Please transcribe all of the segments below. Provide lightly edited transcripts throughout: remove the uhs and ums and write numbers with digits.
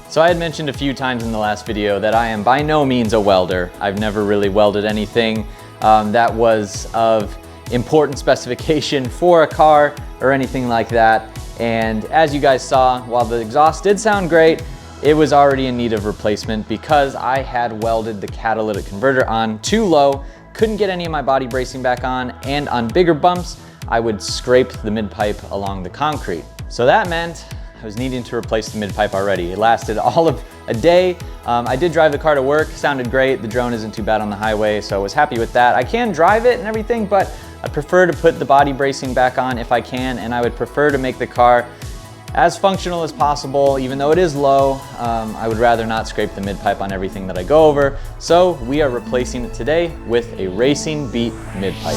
So I had mentioned a few times in the last video that I am by no means a welder. I've never really welded anything that was of important specification for a car or anything like that. And as you guys saw, while the exhaust did sound great, it was already in need of replacement because I had welded the catalytic converter on too low, couldn't get any of my body bracing back on, and on bigger bumps, I would scrape the mid-pipe along the concrete. So that meant I was needing to replace the mid-pipe already. It lasted all of a day. I did drive the car to work, sounded great. The drone isn't too bad on the highway, so I was happy with that. I can drive it and everything, but I prefer to put the body bracing back on if I can, and I would prefer to make the car as functional as possible. Even though it is low, I would rather not scrape the mid-pipe on everything that I go over. So we are replacing it today with a Racing Beat mid-pipe.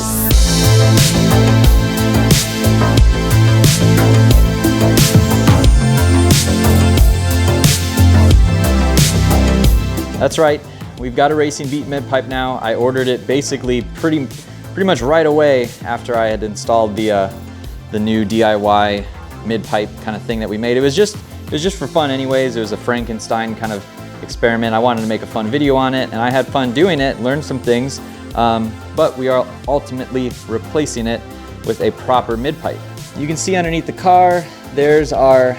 That's right, we've got a Racing Beat mid-pipe now. I ordered it basically pretty much right away after I had installed the new DIY mid-pipe kind of thing that we made. It was just for fun anyways. It was a Frankenstein kind of experiment. I wanted to make a fun video on it, and I had fun doing it, learned some things, but we are ultimately replacing it with a proper mid-pipe. You can see underneath the car, there's our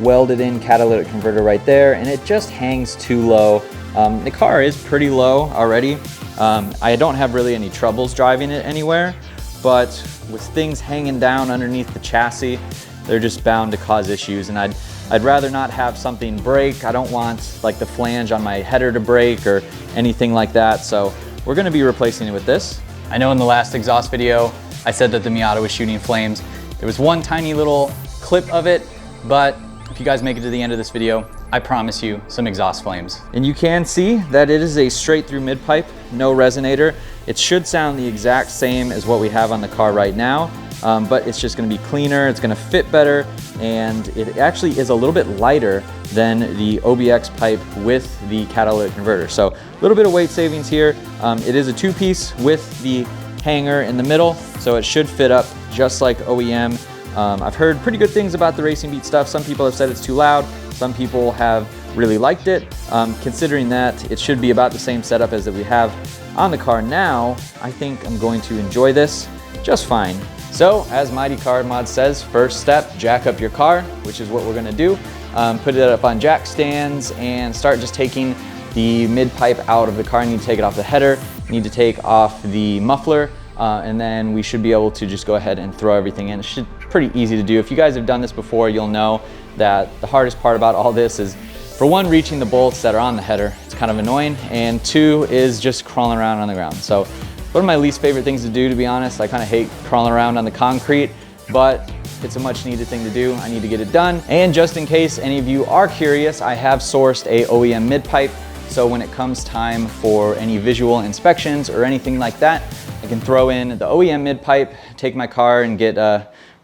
welded in catalytic converter right there, and it just hangs too low. The car is pretty low already. I don't have really any troubles driving it anywhere, but with things hanging down underneath the chassis, they're just bound to cause issues, and I'd rather not have something break. I don't want like the flange on my header to break or anything like that, so we're gonna be replacing it with this. I know in the last exhaust video, I said that the Miata was shooting flames. There was one tiny little clip of it, but if you guys make it to the end of this video, I promise you some exhaust flames. And you can see that it is a straight through mid-pipe, no resonator. It should sound the exact same as what we have on the car right now, but it's just gonna be cleaner, it's gonna fit better, and it actually is a little bit lighter than the OBX pipe with the catalytic converter. So a little bit of weight savings here. It is a two-piece with the hanger in the middle, so it should fit up just like OEM. I've heard pretty good things about the Racing Beat stuff. Some people have said it's too loud. Some people have really liked it. Considering that it should be about the same setup as that we have on the car now, I think I'm going to enjoy this just fine. So as Mighty Car Mod says, first step, jack up your car, which is what we're gonna do. Put it up on jack stands and start just taking the mid-pipe out of the car. You need to take it off the header, you need to take off the muffler, and then we should be able to just go ahead and throw everything in. It should be pretty easy to do. If you guys have done this before, you'll know that the hardest part about all this is, for one, reaching the bolts that are on the header. It's kind of annoying. And two is just crawling around on the ground. So one of my least favorite things to do, to be honest. I kind of hate crawling around on the concrete, but it's a much needed thing to do. I need to get it done. And just in case any of you are curious, I have sourced a OEM mid-pipe. So when it comes time for any visual inspections or anything like that, I can throw in the OEM mid-pipe, take my car and get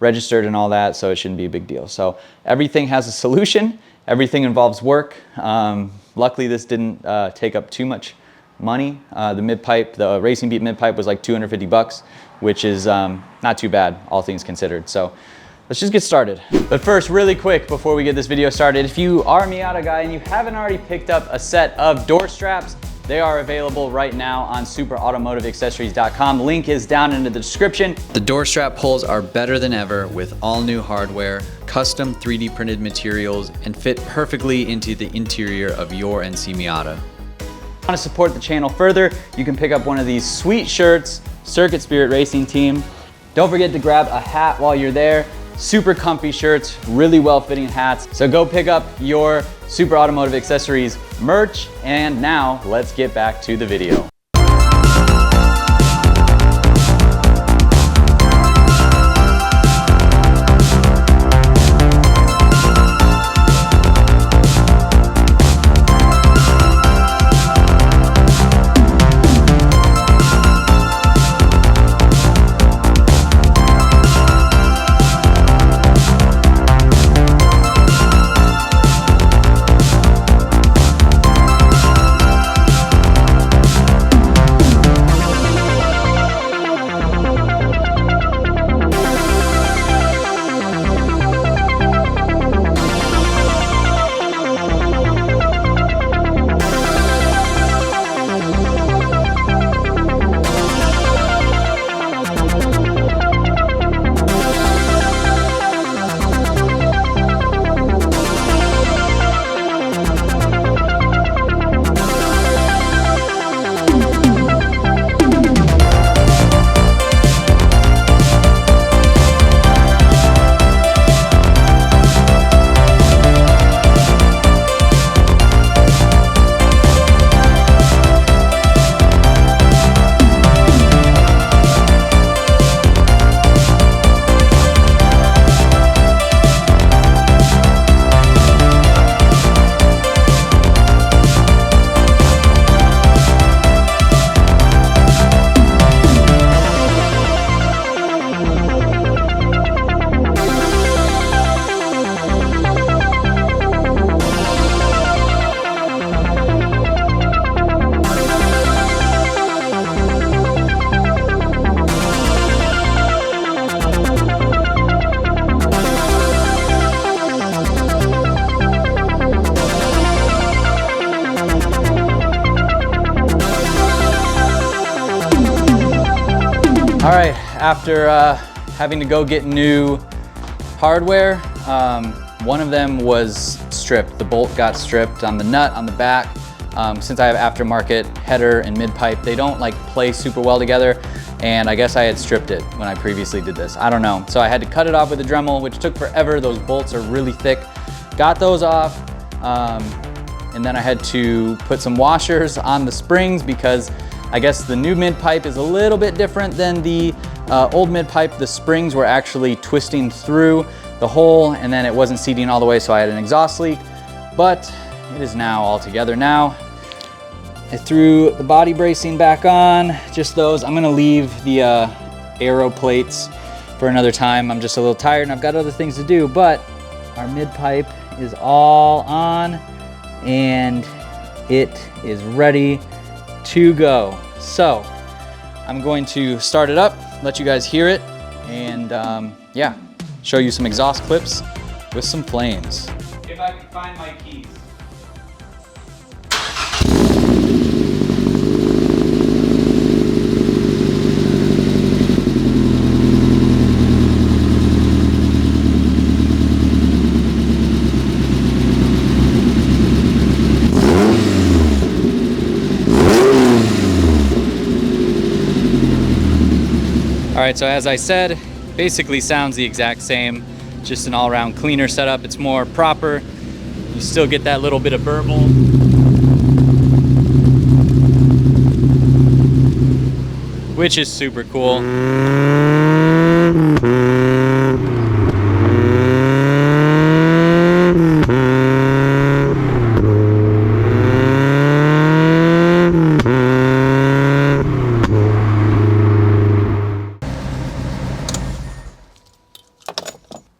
registered and all that, so it shouldn't be a big deal. So everything has a solution, everything involves work. Luckily this didn't take up too much money. The mid-pipe, the Racing Beat mid-pipe was like 250 bucks, which is not too bad, all things considered. So let's just get started. But first, really quick, before we get this video started, if you are a Miata guy and you haven't already picked up a set of door straps, they are available right now on superautomotiveaccessories.com. Link is down in the description. The door strap pulls are better than ever with all new hardware, custom 3D printed materials, and fit perfectly into the interior of your NC Miata. If you want to support the channel further, you can pick up one of these sweet shirts, Circuit Spirit Racing Team. Don't forget to grab a hat while you're there. Super comfy shirts, really well-fitting hats. So go pick up your Super Automotive Accessories merch. And now let's get back to the video. All right, after having to go get new hardware, one of them was stripped. The bolt got stripped on the nut on the back. Since I have aftermarket header and mid-pipe, they don't like play super well together. And I guess I had stripped it when I previously did this. I don't know. So I had to cut it off with a Dremel, which took forever. Those bolts are really thick. Got those off. And then I had to put some washers on the springs because I guess the new mid-pipe is a little bit different than the old mid-pipe. The springs were actually twisting through the hole and then it wasn't seating all the way, so I had an exhaust leak. But it is now all together now. I threw the body bracing back on, just those. I'm gonna leave the aero plates for another time. I'm just a little tired and I've got other things to do, but our mid-pipe is all on and it is ready to go. So I'm going to start it up, let you guys hear it, and yeah, show you some exhaust clips with some flames. If I can find my keys. All right, so as I said, basically sounds the exact same, just an all-around cleaner setup. It's more proper. You still get that little bit of burble. Which is super cool.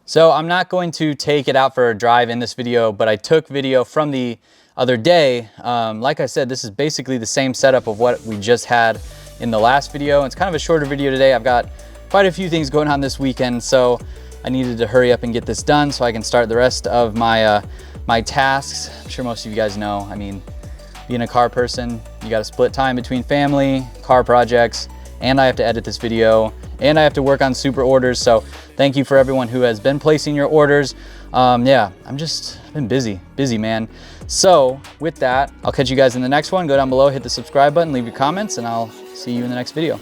So I'm not going to take it out for a drive in this video, but I took video from the other day. Like I said, this is basically the same setup of what we just had in the last video. It's kind of a shorter video today. I've got quite a few things going on this weekend, so I needed to hurry up and get this done so I can start the rest of my my tasks. I'm sure most of you guys know, I mean, being a car person, you got to split time between family, car projects, and I have to edit this video, and I have to work on super orders. So thank you for everyone who has been placing your orders. Yeah, I've been busy, man. So with that, I'll catch you guys in the next one. Go down below, hit the subscribe button, leave your comments, and I'll see you in the next video.